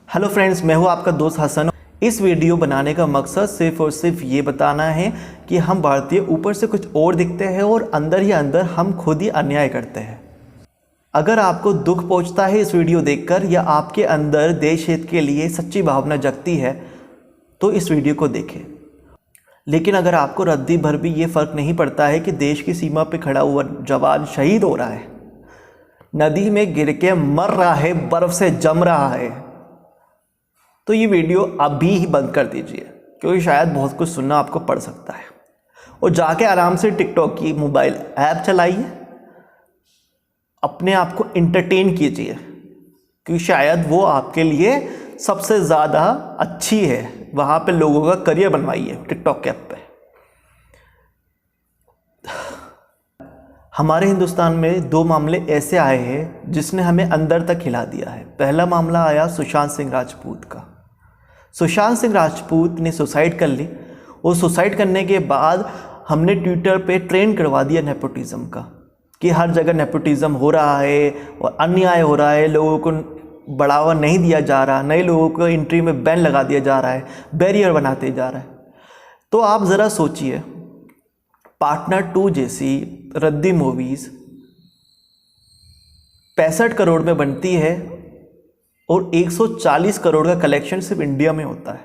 Hello friends, मैं हूं आपका दोस्त हसन। इस वीडियो बनाने का मकसद सिर्फ और सिर्फ ये बताना है कि हम भारतीय ऊपर से कुछ और दिखते हैं और अंदर ही अंदर हम खुद ही अन्याय करते हैं। अगर आपको दुख पहुंचता है इस वीडियो देखकर या आपके अंदर देश हित के लिए सच्ची भावना जगती है तो इस वीडियो को देखें। लेकिन अगर आपको रद्दी भर भी ये फ़र्क नहीं पड़ता है कि देश की सीमा पर खड़ा हुआ जवान शहीद हो रहा है, नदी में गिर के मर रहा है, बर्फ़ से जम रहा है, तो ये वीडियो अभी ही बंद कर दीजिए, क्योंकि शायद बहुत कुछ सुनना आपको पड़ सकता है। और जाके आराम से टिकटॉक की मोबाइल ऐप चलाइए, अपने आप को एंटरटेन कीजिए, क्योंकि शायद वो आपके लिए सबसे ज़्यादा अच्छी है। वहाँ पे लोगों का करियर बनवाइए टिकटॉक ऐप पे। हमारे हिंदुस्तान में दो मामले ऐसे आए हैं जिसने हमें अंदर तक हिला दिया है। पहला मामला आया सुशांत सिंह राजपूत का। सुशांत सिंह राजपूत ने सुसाइड कर ली और सुसाइड करने के बाद हमने ट्विटर पे ट्रेंड करवा दिया नेपोटिज्म का, कि हर जगह नेपोटिज्म हो रहा है और अन्याय हो रहा है, लोगों को बढ़ावा नहीं दिया जा रहा, नए लोगों को एंट्री में बैन लगा दिया जा रहा है, बैरियर बनाते जा रहा है। तो आप ज़रा सोचिए, पार्टनर 2 जैसी रद्दी मूवीज़ 65 करोड़ में बनती है और 140 करोड़ का कलेक्शन सिर्फ इंडिया में होता है।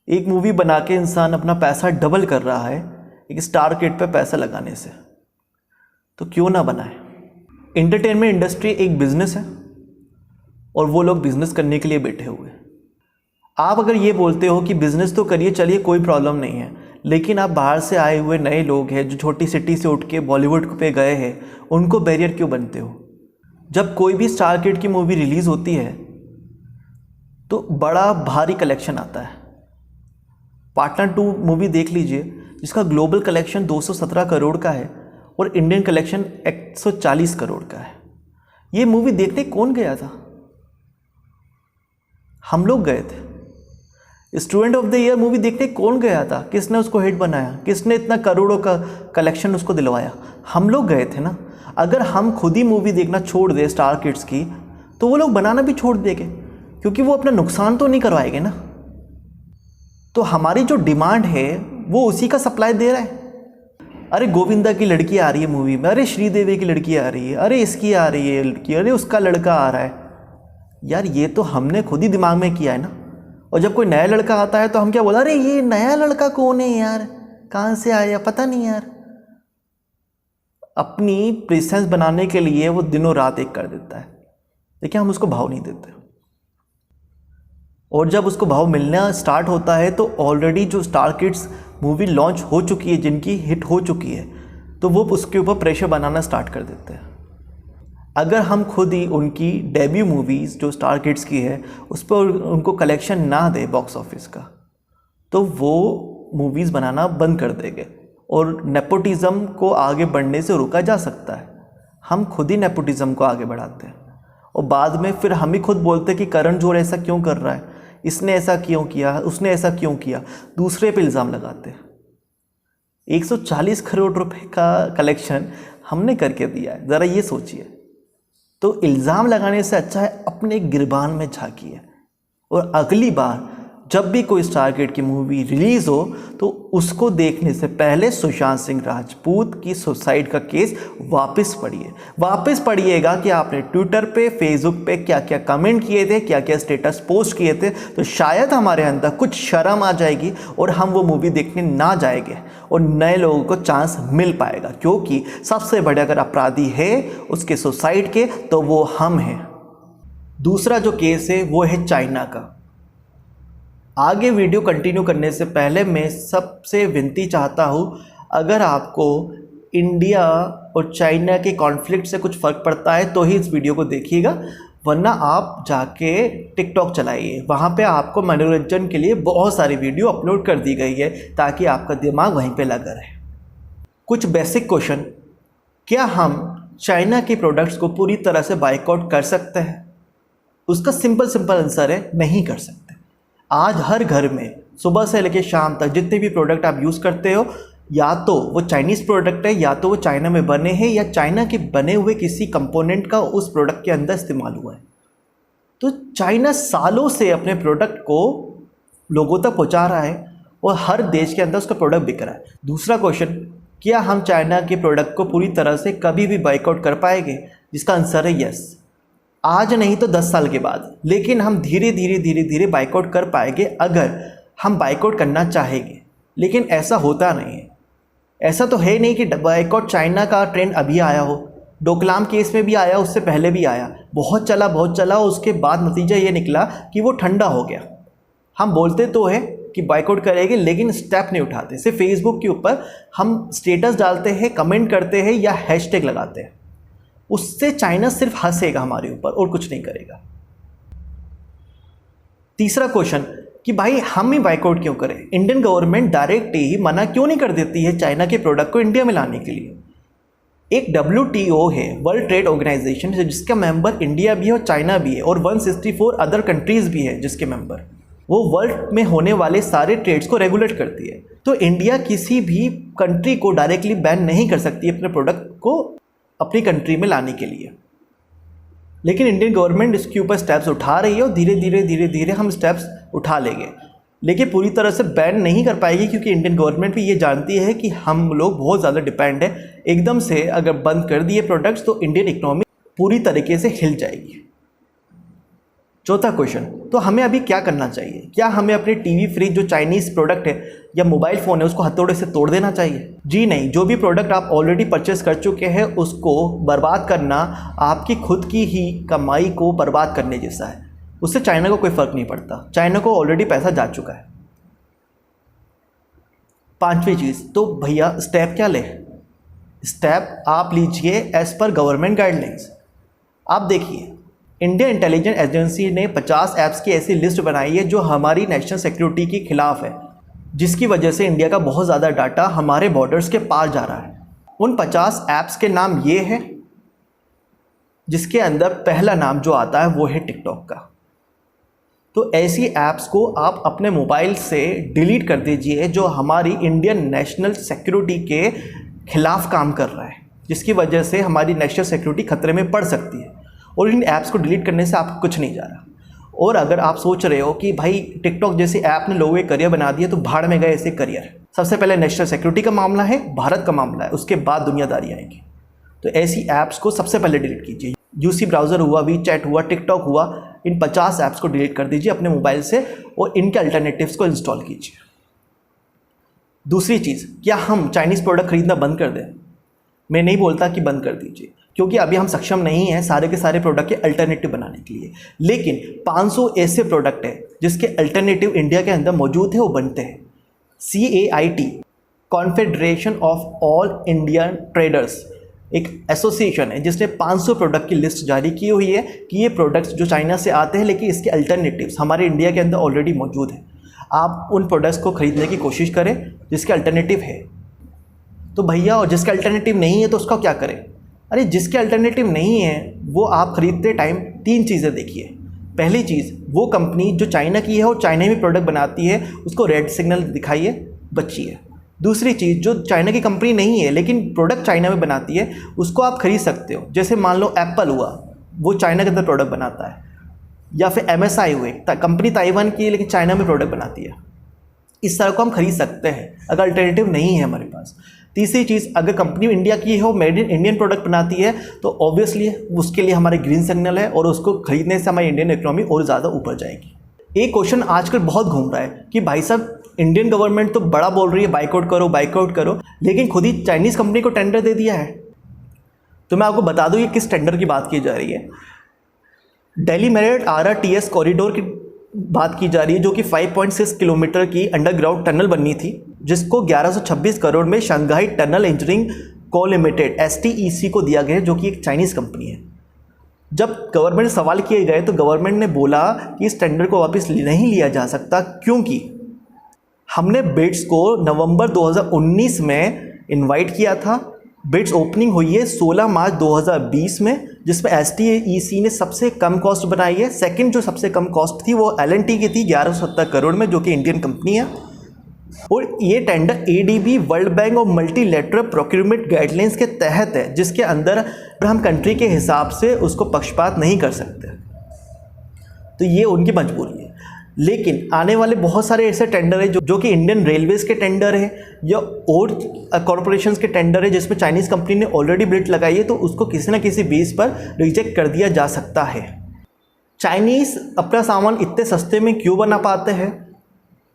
एक मूवी बना के इंसान अपना पैसा डबल कर रहा है एक स्टार किड पे पैसा लगाने से, तो क्यों ना बनाए। एंटरटेनमेंट इंडस्ट्री एक बिजनेस है और वो लोग बिजनेस करने के लिए बैठे हुए हैं। आप अगर ये बोलते हो कि बिजनेस तो करिए, चलिए कोई प्रॉब्लम नहीं है, लेकिन आप बाहर से आए हुए नए लोग हैं जो छोटी सिटी से उठ के बॉलीवुड पे गए हैं, उनको बैरियर क्यों बनते हो। जब कोई भी स्टार किड की मूवी रिलीज़ होती है तो बड़ा भारी कलेक्शन आता है। पार्टनर 2 मूवी देख लीजिए, जिसका ग्लोबल कलेक्शन 217 करोड़ का है और इंडियन कलेक्शन 140 करोड़ का है। ये मूवी देखने कौन गया था? हम लोग गए थे। Student of the year movie देखने कौन गया था? किसने उसको हिट बनाया? किसने इतना करोड़ों का कलेक्शन उसको दिलवाया? हम लोग गए थे ना। अगर हम खुद ही मूवी देखना छोड़ दें स्टार किड्स की, तो वो लोग बनाना भी छोड़ देंगे, क्योंकि वो अपना नुकसान तो नहीं करवाएंगे ना। तो हमारी जो डिमांड है वो उसी का सप्लाई दे रहा है। अरे गोविंदा की लड़की आ रही है मूवी में, अरे श्रीदेवी की लड़की आ रही है, अरे इसकी आ रही है लड़की, अरे उसका लड़का आ रहा है। यार ये तो हमने खुद ही दिमाग में किया है ना। और जब कोई नया लड़का आता है तो हम क्या बोला, अरे ये नया लड़का कौन है यार, कहाँ से आया पता नहीं यार। अपनी प्रेजेंस बनाने के लिए वो दिनों रात एक कर देता है, लेकिन हम उसको भाव नहीं देते। और जब उसको भाव मिलना स्टार्ट होता है तो ऑलरेडी जो स्टार किड्स मूवी लॉन्च हो चुकी है, जिनकी हिट हो चुकी है, तो वो उसके ऊपर प्रेशर बनाना स्टार्ट कर देते हैं। अगर हम खुद ही उनकी डेब्यू मूवीज़ जो स्टार किड्स की है उस पर उनको कलेक्शन ना दे बॉक्स ऑफिस का, तो वो मूवीज़ बनाना बंद कर देंगे और नेपोटिज़म को आगे बढ़ने से रोका जा सकता है। हम खुद ही नेपोटिज़म को आगे बढ़ाते हैं और बाद में फिर हम ही खुद बोलते हैं कि करण जौहर ऐसा क्यों कर रहा है, इसने ऐसा क्यों किया, उसने ऐसा क्यों किया, दूसरे पे इल्ज़ाम लगाते हैं। 140 करोड़ रुपए का कलेक्शन हमने करके दिया है, ज़रा ये सोचिए। तो इल्ज़ाम लगाने से अच्छा है अपने गिरबान में झांकिए और अगली बार जब भी कोई स्टार किड की मूवी रिलीज़ हो तो उसको देखने से पहले सुशांत सिंह राजपूत की सुसाइड का केस वापस पढ़िएगा कि आपने ट्विटर पे, फेसबुक पे क्या क्या कमेंट किए थे, क्या क्या स्टेटस पोस्ट किए थे। तो शायद हमारे अंदर कुछ शर्म आ जाएगी और हम वो मूवी देखने ना जाएंगे और नए लोगों को चांस मिल पाएगा, क्योंकि सबसे बड़े अगर अपराधी है उसके सुसाइड के तो वो हम हैं। दूसरा जो केस है वो है चाइना का। आगे वीडियो कंटिन्यू करने से पहले मैं सबसे विनती चाहता हूँ, अगर आपको इंडिया और चाइना के कॉन्फ्लिक्ट से कुछ फ़र्क पड़ता है तो ही इस वीडियो को देखिएगा, वरना आप जाके टिकटॉक चलाइए। वहाँ पे आपको मनोरंजन के लिए बहुत सारी वीडियो अपलोड कर दी गई है ताकि आपका दिमाग वहीं पे लगा रहे। कुछ बेसिक क्वेश्चन, क्या हम चाइना के प्रोडक्ट्स को पूरी तरह से बाइकआउट कर सकते हैं? उसका सिंपल आंसर है, नहीं कर सकते। आज हर घर में सुबह से लेकर शाम तक जितने भी प्रोडक्ट आप यूज़ करते हो, या तो वो चाइनीज़ प्रोडक्ट है, या तो वो चाइना में बने हैं, या चाइना के बने हुए किसी कंपोनेंट का उस प्रोडक्ट के अंदर इस्तेमाल हुआ है। तो चाइना सालों से अपने प्रोडक्ट को लोगों तक पहुंचा रहा है और हर देश के अंदर उसका प्रोडक्ट बिक रहा है। दूसरा क्वेश्चन, क्या हम चाइना के प्रोडक्ट को पूरी तरह से कभी भी बाइकआउट कर पाएंगे? जिसका आंसर है यस। आज नहीं तो 10 साल के बाद, लेकिन हम धीरे धीरे बाइकआउट कर पाएंगे अगर हम बाइकआउट करना चाहेंगे। लेकिन ऐसा होता नहीं है। ऐसा तो है नहीं कि बाइकआउट चाइना का ट्रेंड अभी आया हो। डोकलाम केस में भी आया, उससे पहले भी आया, बहुत चला, उसके बाद नतीजा ये निकला कि वो ठंडा हो गया। हम बोलते तो है कि बाइकआउट करेंगे, लेकिन स्टेप नहीं उठाते। सिर्फ फेसबुक के ऊपर हम स्टेटस डालते हैं, कमेंट करते हैं या हैशटैग लगाते हैं। उससे चाइना सिर्फ हंसेगा हमारे ऊपर और कुछ नहीं करेगा। तीसरा क्वेश्चन कि भाई हम ही बाइकआउट क्यों करें? इंडियन गवर्नमेंट डायरेक्ट ही मना क्यों नहीं कर देती है चाइना के प्रोडक्ट को इंडिया में लाने के लिए? एक WTO है, वर्ल्ड ट्रेड ऑर्गेनाइजेशन, जिसका मेंबर इंडिया भी है और चाइना भी है, और 164 अदर कंट्रीज़ भी है जिसके मेंबर। वो वर्ल्ड में होने वाले सारे ट्रेड्स को रेगुलेट करती है। तो इंडिया किसी भी कंट्री को डायरेक्टली बैन नहीं कर सकती अपने प्रोडक्ट को अपनी कंट्री में लाने के लिए। लेकिन इंडियन गवर्नमेंट इसके ऊपर स्टेप्स उठा रही है और धीरे धीरे हम स्टेप्स उठा लेंगे, लेकिन पूरी तरह से बैन नहीं कर पाएगी, क्योंकि इंडियन गवर्नमेंट भी ये जानती है कि हम लोग बहुत ज़्यादा डिपेंड है। एकदम से अगर बंद कर दिए प्रोडक्ट्स तो इंडियन इकोनॉमी पूरी तरीके से हिल जाएगी। चौथा क्वेश्चन, तो हमें अभी क्या करना चाहिए? क्या हमें अपने टीवी, फ्रिज जो चाइनीज़ प्रोडक्ट है या मोबाइल फ़ोन है उसको हथौड़े से तोड़ देना चाहिए? जी नहीं। जो भी प्रोडक्ट आप ऑलरेडी परचेस कर चुके हैं उसको बर्बाद करना आपकी खुद की ही कमाई को बर्बाद करने जैसा है। उससे चाइना को कोई फ़र्क नहीं पड़ता, चाइना को ऑलरेडी पैसा जा चुका है। पांचवी चीज़, तो भैया स्टेप क्या ले? स्टेप आप लीजिए एज़ पर गवर्नमेंट गाइडलाइंस। आप देखिए, इंडिया इंटेलिजेंस एजेंसी ने 50 ऐप्स की ऐसी लिस्ट बनाई है जो हमारी नेशनल सिक्योरिटी के खिलाफ है, जिसकी वजह से इंडिया का बहुत ज़्यादा डाटा हमारे बॉर्डर्स के पार जा रहा है। उन 50 ऐप्स के नाम ये है, जिसके अंदर पहला नाम जो आता है वो है टिकटॉक का। तो ऐसी ऐप्स को आप अपने मोबाइल से डिलीट कर दीजिए जो हमारी इंडियन नेशनल सिक्योरिटी के खिलाफ काम कर रहा है, जिसकी वजह से हमारी नेशनल सिक्योरिटी खतरे में पड़ सकती है। और इन ऐप्स को डिलीट करने से आपको कुछ नहीं जा रहा। और अगर आप सोच रहे हो कि भाई टिकटॉक जैसी ऐप ने लोगों के करियर बना दिया, तो भाड़ में गए ऐसे करियर। सबसे पहले नेशनल सिक्योरिटी का मामला है, भारत का मामला है, उसके बाद दुनियादारी आएगी। तो ऐसी ऐप्स को सबसे पहले डिलीट कीजिए। यूसी ब्राउज़र हुआ, वीचैट हुआ, टिकटॉक हुआ, इन 50 ऐप्स को डिलीट कर दीजिए अपने मोबाइल से और इनके अल्टरनेटिव्स को इंस्टॉल कीजिए। दूसरी चीज़, क्या हम चाइनीज़ प्रोडक्ट खरीदना बंद कर दें? मैं नहीं बोलता कि बंद कर दीजिए, क्योंकि अभी हम सक्षम नहीं हैं सारे के सारे प्रोडक्ट के अल्टरनेटिव बनाने के लिए। लेकिन 500 ऐसे प्रोडक्ट हैं जिसके अल्टरनेटिव इंडिया के अंदर मौजूद है, वो बनते हैं। CAIT, confederation of all Indian traders, एक एसोसिएशन है जिसने 500 प्रोडक्ट की लिस्ट जारी की हुई है कि ये प्रोडक्ट्स जो चाइना से आते हैं लेकिन इसके अल्टरनेटिव्स हमारे इंडिया के अंदर ऑलरेडी मौजूद है। आप उन प्रोडक्ट्स को खरीदने की कोशिश करें जिसके अल्टरनेटिव है। तो भैया, और जिसका अल्टरनेटिव नहीं है तो उसका क्या करें? अरे जिसके अल्टरनेटिव नहीं है वो आप खरीदते टाइम 3 चीज़ें देखिए। पहली चीज़, वो कंपनी जो चाइना की है और चाइना में प्रोडक्ट बनाती है उसको रेड सिग्नल दिखाइए, बचिए। दूसरी चीज़, जो चाइना की कंपनी नहीं है लेकिन प्रोडक्ट चाइना में बनाती है उसको आप खरीद सकते हो। जैसे मान लो एप्पल हुआ, वो चाइना के अंदर प्रोडक्ट बनाता है, या फिर MSI हुए, कंपनी ताइवान की है लेकिन चाइना में प्रोडक्ट बनाती है। इस तरह को हम खरीद सकते हैं अगर अल्टरनेटिव नहीं है हमारे पास। तीसरी चीज़, अगर कंपनी इंडिया की है, मेड इन इंडियन प्रोडक्ट बनाती है, तो ऑब्वियसली उसके लिए हमारे ग्रीन सिग्नल है और उसको खरीदने से हमारी इंडियन इकोनॉमी और ज़्यादा ऊपर जाएगी। एक क्वेश्चन आजकल बहुत घूम रहा है कि भाई साहब, इंडियन गवर्नमेंट तो बड़ा बोल रही है बाइकआउट करो, लेकिन खुद ही चाइनीज़ कंपनी को टेंडर दे दिया है। तो मैं आपको बता दूँ ये किस टेंडर की बात की जा रही है। दिल्ली मेरठ आरा TS कॉरिडोर की बात की जा रही है, जो कि 5.6 किलोमीटर की अंडरग्राउंड टनल बननी थी, जिसको 1126 करोड़ में शंघाई टनल इंजीनियरिंग को लिमिटेड STEC को दिया गया, जो कि एक चाइनीज़ कंपनी है। जब गवर्नमेंट से सवाल किए गए तो गवर्नमेंट ने बोला कि इस टेंडर को वापस नहीं लिया जा सकता, क्योंकि हमने बिड्स को नवंबर 2019 में इनवाइट किया था। बिड्स ओपनिंग हुई है 16 मार्च 2020 में, जिसमें STEC ने सबसे कम कॉस्ट बनाई है। सेकंड जो सबसे कम कॉस्ट थी वो L&T की थी 1170 करोड़ में, जो कि इंडियन कंपनी है। और ये टेंडर ADB, वर्ल्ड बैंक और मल्टीलेटरल प्रोक्यूरमेंट गाइडलाइंस के तहत है, जिसके अंदर हम कंट्री के हिसाब से उसको पक्षपात नहीं कर सकते। तो ये उनकी मजबूरी है। लेकिन आने वाले बहुत सारे ऐसे टेंडर है जो कि इंडियन रेलवेज़ के टेंडर है या और कॉरपोरेशंस के टेंडर है जिसमें चाइनीज़ कंपनी ने ऑलरेडी बिड लगाई है, तो उसको किसी ना किसी बेस पर रिजेक्ट कर दिया जा सकता है। चाइनीज़ अपना सामान इतने सस्ते में क्यों बना पाते हैं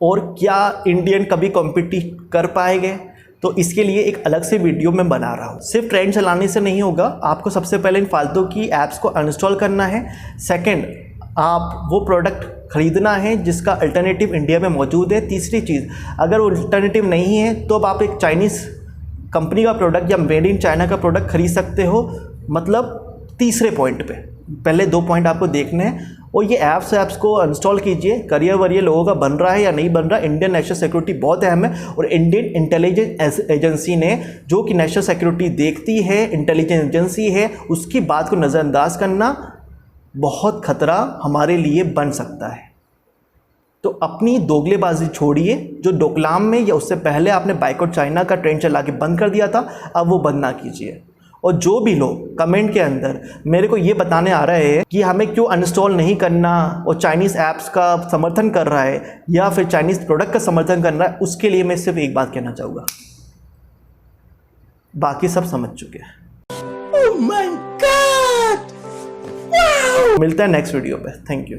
और क्या इंडियन कभी कॉम्पिटिट कर पाएंगे, तो इसके लिए एक अलग से वीडियो मैं बना रहा हूँ। सिर्फ ट्रेंड चलाने से नहीं होगा, आपको सबसे पहले इन फालतू की ऐप्स को अनइंस्टॉल करना है। सेकंड, आप वो प्रोडक्ट ख़रीदना है जिसका अल्टरनेटिव इंडिया में मौजूद है। तीसरी चीज़, अगर वो अल्टरनेटिव नहीं है तो अब आप एक चाइनीज़ कंपनी का प्रोडक्ट या मेड इन चाइना का प्रोडक्ट खरीद सकते हो। मतलब तीसरे पॉइंट पे पहले 2 पॉइंट आपको देखने हैं और ये ऐप्स को इंस्टॉल कीजिए। करियर वरियर लोगों का बन रहा है या नहीं बन रहा, इंडियन नेशनल सिक्योरिटी बहुत अहम है और इंडियन इंटेलिजेंस एजेंसी ने, जो कि नेशनल सिक्योरिटी देखती है, इंटेलिजेंस एजेंसी है, उसकी बात को नज़रअंदाज करना बहुत खतरा हमारे लिए बन सकता है। तो अपनी दोगलेबाजी छोड़िए। जो डोकलाम में या उससे पहले आपने बाइकआउट चाइना का ट्रेंड चला के बंद कर दिया था, अब वो बंद ना कीजिए। और जो भी लोग कमेंट के अंदर मेरे को ये बताने आ रहे हैं कि हमें क्यों अनइंस्टॉल नहीं करना और चाइनीज़ ऐप्स का समर्थन कर रहा है या फिर चाइनीज़ प्रोडक्ट का समर्थन कर रहा है, उसके लिए मैं सिर्फ एक बात कहना चाहूँगा, बाकी सब समझ चुके हैं। Oh my God! Wow! मिलता है नेक्स्ट वीडियो पे। Thank you.